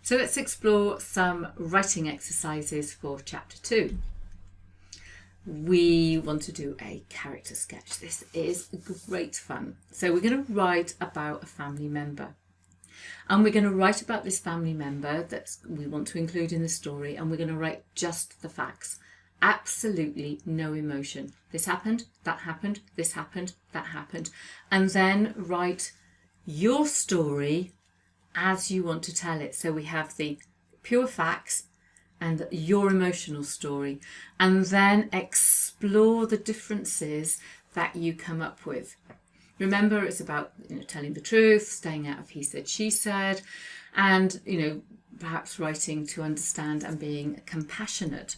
So let's explore some writing exercises for chapter 2. We want to do a character sketch. This is great fun. So we're going to write about a family member. And we're going to write about this family member that we want to include in the story, and we're going to write just the facts. Absolutely no emotion. This happened, that happened, this happened, that happened. And then write your story as you want to tell it. So we have the pure facts and your emotional story, and then explore the differences that you come up with. Remember, it's about telling the truth, staying out of he said, she said, and perhaps writing to understand and being compassionate.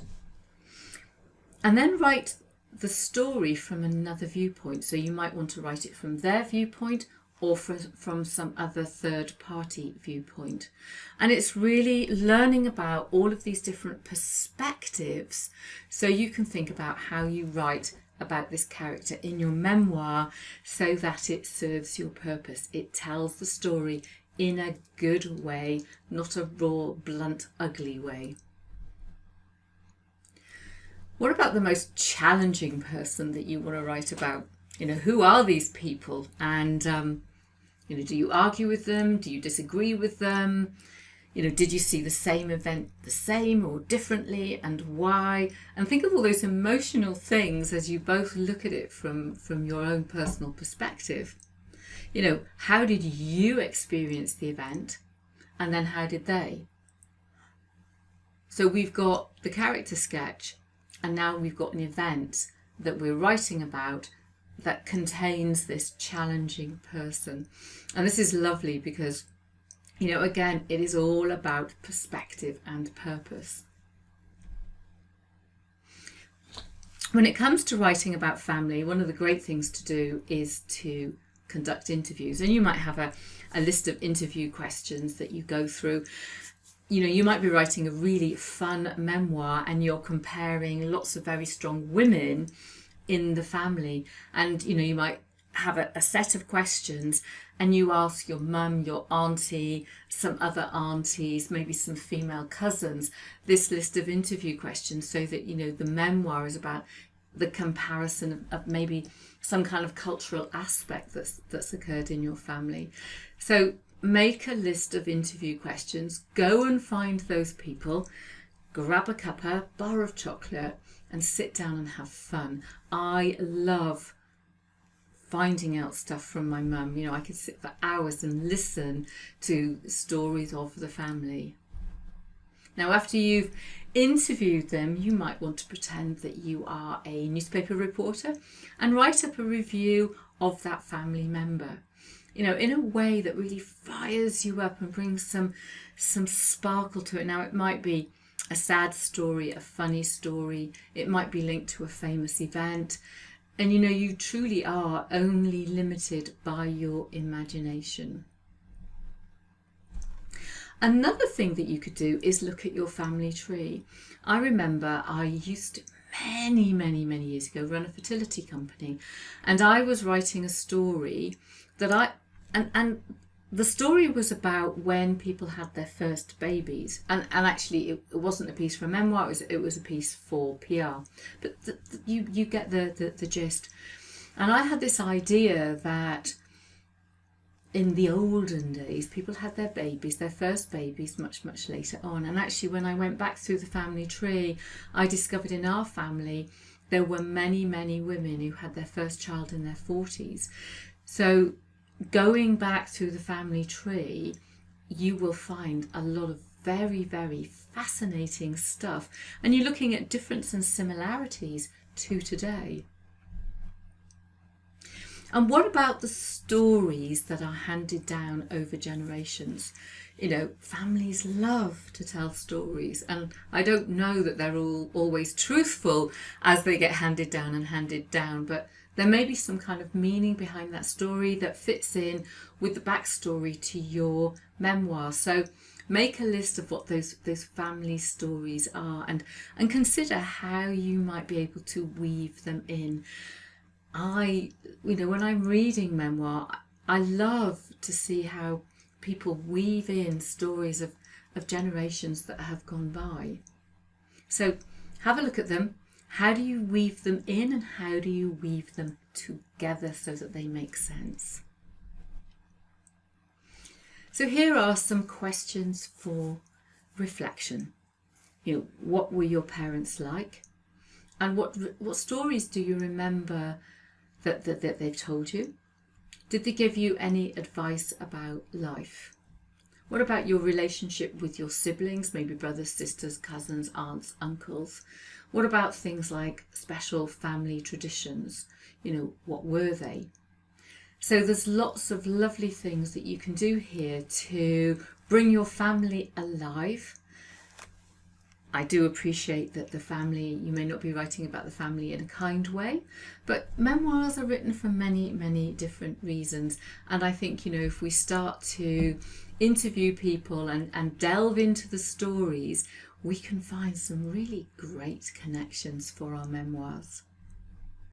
And then write the story from another viewpoint. So you might want to write it from their viewpoint or from some other third-party viewpoint. And it's really learning about all of these different perspectives so you can think about how you write about this character in your memoir so that it serves your purpose. It tells the story in a good way, not a raw, blunt, ugly way. What about the most challenging person that you want to write about? Who are these people? And do you argue with them? Do you disagree with them? Did you see the same event the same or differently, and why? And think of all those emotional things as you both look at it from your own personal perspective. How did you experience the event, and then how did they? So we've got the character sketch, and now we've got an event that we're writing about that contains this challenging person. And this is lovely because, again, it is all about perspective and purpose. When it comes to writing about family, one of the great things to do is to conduct interviews. And you might have a list of interview questions that you go through. You might be writing a really fun memoir and you're comparing lots of very strong women in the family, and you might have a set of questions and you ask your mum, your auntie, some other aunties, maybe some female cousins, this list of interview questions so that the memoir is about the comparison of maybe some kind of cultural aspect that's occurred in your family. So make a list of interview questions, go and find those people, grab a cuppa, bar of chocolate, and sit down and have fun. I love finding out stuff from my mum. I could sit for hours and listen to stories of the family. Now, after you've interviewed them, you might want to pretend that you are a newspaper reporter and write up a review of that family member, in a way that really fires you up and brings some sparkle to it. Now, it might be a sad story, a funny story. It might be linked to a famous event. And you truly are only limited by your imagination. Another thing that you could do is look at your family tree. I remember I used to, many years ago, run a fertility company. And I was writing a story that and the story was about when people had their first babies, and actually it wasn't a piece for a memoir, it was a piece for PR, but you get the gist. And I had this idea that in the olden days people had their first babies much later on, and actually when I went back through the family tree, I discovered in our family there were many women who had their first child in their 40s. So going back through the family tree, you will find a lot of very fascinating stuff, and you're looking at difference and similarities to today. And what about the stories that are handed down over generations? Families love to tell stories, and I don't know that they're all always truthful as they get handed down, but there may be some kind of meaning behind that story that fits in with the backstory to your memoir. So make a list of what those family stories are, and consider how you might be able to weave them in. When I'm reading memoir, I love to see how people weave in stories of of generations that have gone by. So have a look at them. How do you weave them in, and how do you weave them together so that they make sense? So here are some questions for reflection. What were your parents like? And what stories do you remember that they've told you? Did they give you any advice about life? What about your relationship with your siblings, maybe brothers, sisters, cousins, aunts, uncles? What about things like special family traditions? What were they? So there's lots of lovely things that you can do here to bring your family alive. I do appreciate that the family, you may not be writing about the family in a kind way, but memoirs are written for many, many different reasons. And I think, if we start to interview people and delve into the stories, we can find some really great connections for our memoirs.